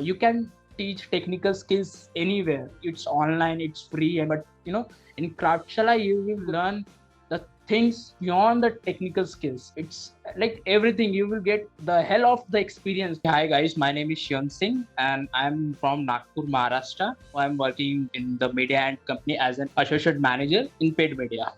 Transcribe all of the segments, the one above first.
You can teach technical skills anywhere. It's online, it's free, and but in Kraftshala you will learn the things beyond the technical skills. It's like everything. You will get the hell of the experience. Hi guys, my name is Shivam Singh, and I'm from Nagpur, Maharashtra. I'm working in the media and company as an associate manager in paid media.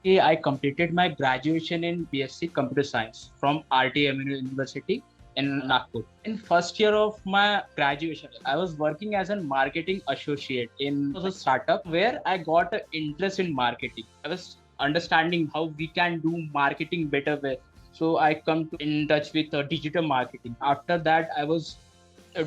I completed my graduation in BSc Computer Science from RTM University in Nagpur. In first year of my graduation, I was working as a marketing associate in a startup where I got an interest in marketing. I was understanding how we can do marketing better way. So I come in touch with digital marketing. After that, I was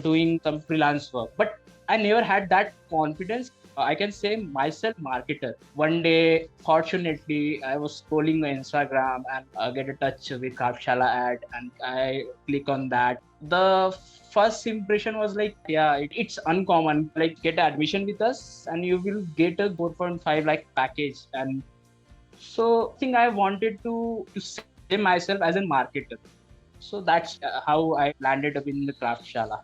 doing some freelance work, but I never had that confidence. I can say myself marketer. One day, fortunately, I was scrolling on Instagram and get a touch with Kraftshala ad, and I click on that. The first impression was like, yeah, it's uncommon. Like, get admission with us, and you will get a 4.5 like package. And so, I think I wanted to say myself as a marketer. So that's how I landed up in the Kraftshala.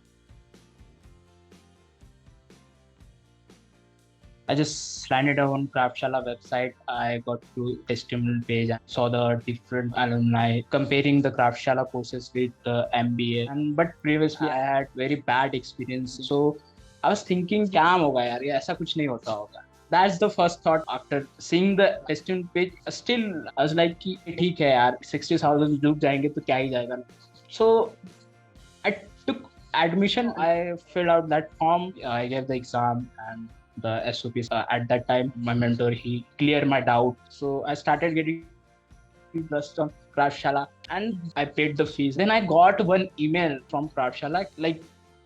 I just landed on Kraftshala website. I got to testimonial page and saw the different alumni comparing the Kraftshala courses with the MBA. And but previously I had very bad experience. So I was thinking, क्या होगा यार, ये ऐसा कुछ नहीं होता होगा. That's the first thought after seeing the testimonial page. Still, I was like कि ठीक है यार, 60,000 डूब जाएंगे तो क्या ही जाएगा. So I took admission. I filled out that form. I gave the exam and the SOPs. At that time, my mentor he cleared my doubt. So I started getting trust on Kraftshala and I paid the fees. Then I got one email from Kraftshala like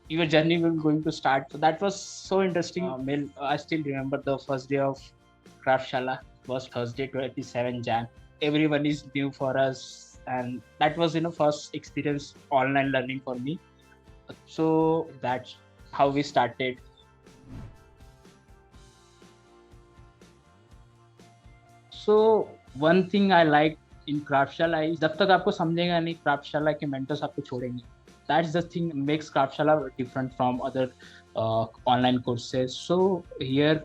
your journey will going to start. So that was so interesting. Mail. I still remember the first day of Kraftshala was Thursday, 27 Jan. Everyone is new for us, and that was first experience online learning for me. So that's how we started. So one thing I like in Kraftshala is जब तक आपको समझेगा नहीं Kraftshala के mentors आपको छोड़ेंगे. That's the thing makes Kraftshala different from other online courses. So here,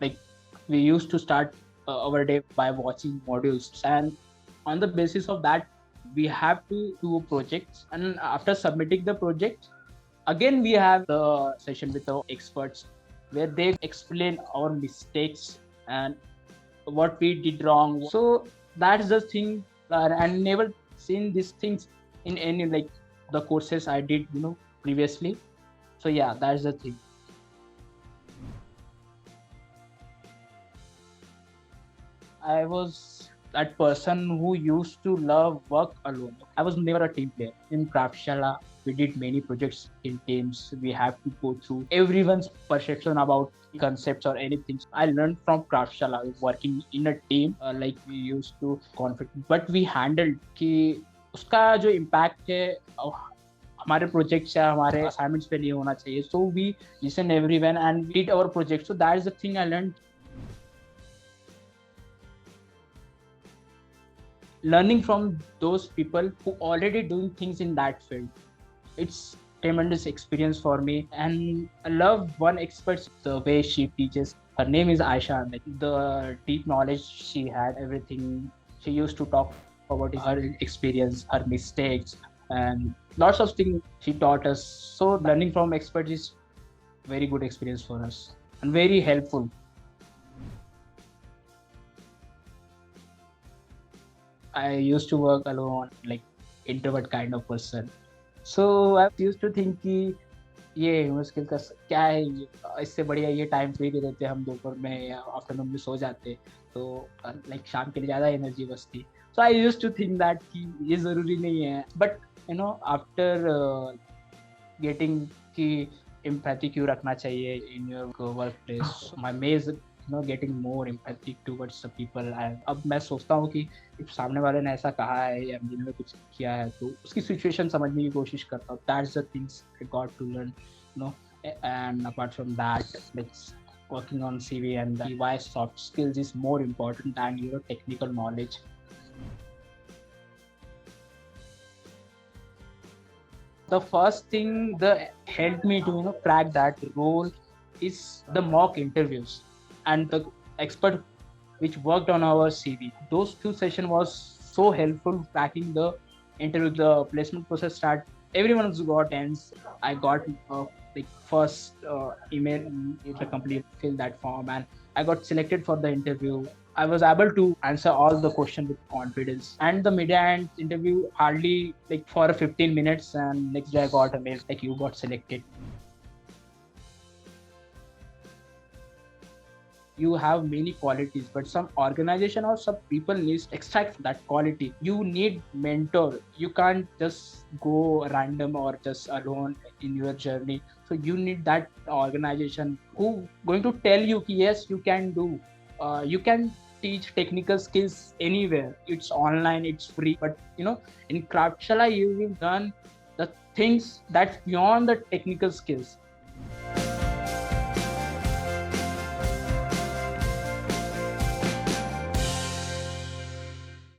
like we used to start our day by watching modules, and on the basis of that, we have to do projects. And after submitting the project, again we have the session with our experts where they explain our mistakes and what we did wrong. So that's the thing, and never seen these things in any like the courses I did, previously. So yeah, that's the thing. I was that person who used to love work alone. I was never a team player. In Kraftshala, we did many projects in teams. We have to go through everyone's perception about concepts or anything. I learned from Kraftshala working in a team. Like we used to conflict, but we handled कि उसका जो impact है हमारे projects या हमारे assignments पे नहीं होना चाहिए. So we listen everyone and we did our project. So that is the thing I learned. Learning from those people who already doing things in that field, it's tremendous experience for me. And I love one expert, the way she teaches. Her name is Aisha. The deep knowledge she had, everything she used to talk about is her experience, her mistakes, and lots of things she taught us. So learning from experts is very good experience for us and very helpful. I used to work alone, like introvert kind of person. So I used to think कि ये मुश्किल का क्या है ये, इससे बढ़िया ये टाइम फ्री दे देते हम दोपहर में या आफ्टरनून में सो जाते तो लाइक शाम के लिए ज़्यादा एनर्जी बचती. So I used to think that कि ये ज़रूरी नहीं है. बट आफ्टर गेटिंग कि एम्पैथी क्यों रखना चाहिए in your workplace, my maze getting more empathy towards the people. अब मैं सोचता हूँ कि सामने वाले ने ऐसा कहा है या जिन्होंने कुछ किया है तो उसकी सिचुएशन समझने की कोशिश करता हूँ. That's the things I got to learn, and apart from that, working on CV and why soft skills is more important than your technical knowledge. The first thing that helped me to crack that role is the mock interviews and the expert which worked on our CV. Those two sessions was so helpful cracking the interview. The placement process start. Everyone's got tense. I got like first email to complete fill that form, and I got selected for the interview. I was able to answer all the questions with confidence. And the media and interview hardly like for 15 minutes, and next day I got a mail like you got selected. You have many qualities, but some organization or some people need to extract that quality. You need mentor. You can't just go random or just alone in your journey. So you need that organization who going to tell you yes you can do. You can teach technical skills anywhere. It's online, it's free. But in Kraftshala you will learn the things that's beyond the technical skills.